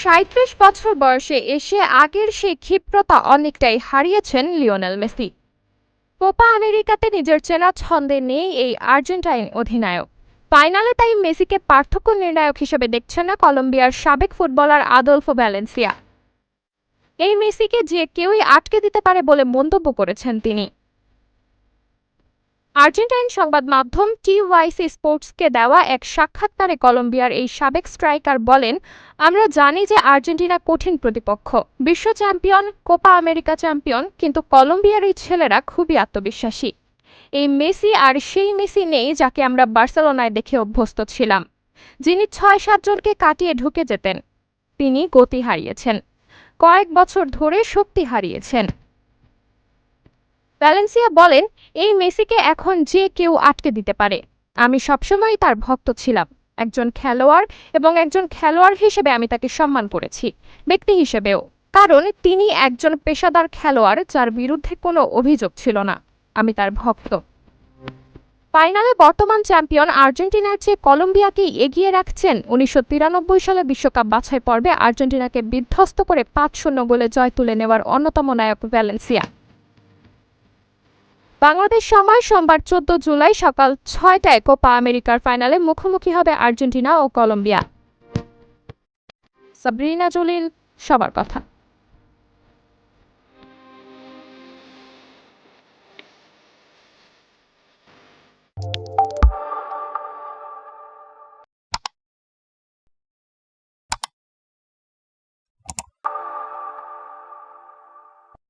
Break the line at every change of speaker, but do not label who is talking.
৩৭ বছর বয়সে এসে আগের সেই ক্ষিপ্রতা অনেকটাই হারিয়েছেন লিওনেল মেসি। কোপা আমেরিকাতে নিজের চেনা ছন্দে নেই এই আর্জেন্টাইন অধিনায়ক। ফাইনালে তাই মেসিকে পার্থক্য নির্ণায়ক হিসেবে দেখছেন না কলম্বিয়ার সাবেক ফুটবলার আদলফো ভ্যালেন্সিয়া। এই মেসিকে যে কেউই আটকে দিতে পারে বলে মন্তব্য করেছেন তিনি। আর্জেন্টাইন সংবাদ মাধ্যম টিওয়াইসি স্পোর্টসকে দেওয়া এক সাক্ষাৎকারে কলম্বিয়ার এই সাবেক স্ট্রাইকার বলেন, আমরা জানি যে আর্জেন্টিনা কঠিন প্রতিপক্ষ, বিশ্ব চ্যাম্পিয়ন, কোপা আমেরিকা চ্যাম্পিয়ন, কিন্তু কলম্বিয়ার এই ছেলেরা খুবই আত্মবিশ্বাসী। এই মেসি আর সেই মেসি নেই যাকে আমরা বার্সেলোনায় দেখে অভ্যস্ত ছিলাম, যিনি ৬-৭ জনকে কাটিয়ে ঢুকে যেতেন। তিনি গতি হারিয়েছেন, কয়েক বছর ধরে শক্তি হারিয়েছেন। ভ্যালেন্সিয়া বলেন, এই মেসিকে এখন যে কেউ আটকে দিতে পারে। আমি সবসময় তার ভক্ত ছিলাম, একজন খেলোয়াড়, এবং একজন খেলোয়াড় হিসেবে আমি তাকে সম্মান করেছি, ব্যক্তি হিসেবেও, কারণ তিনি একজন পেশাদার খেলোয়াড় যার বিরুদ্ধে কোনো অভিযোগ ছিল না। আমি তার ভক্ত। ফাইনালে বর্তমান চ্যাম্পিয়ন আর্জেন্টিনার চেয়ে কলম্বিয়াকেই এগিয়ে রাখছেন ১৯৯৩ সালে বিশ্বকাপ বাছাই পর্বে আর্জেন্টিনাকে বিধ্বস্ত করে ৫-০ গোলে জয় তুলে নেওয়ার অন্যতম নায়ক ভ্যালেন্সিয়া। বাংলাদেশ সময় সোমবার ১৪ জুলাই সকাল ৬টায় কোপা আমেরিকার ফাইনালে মুখোমুখি হবে আর্জেন্টিনা ও কলম্বিয়া। সাবরিনা জলিল, সবার কথা।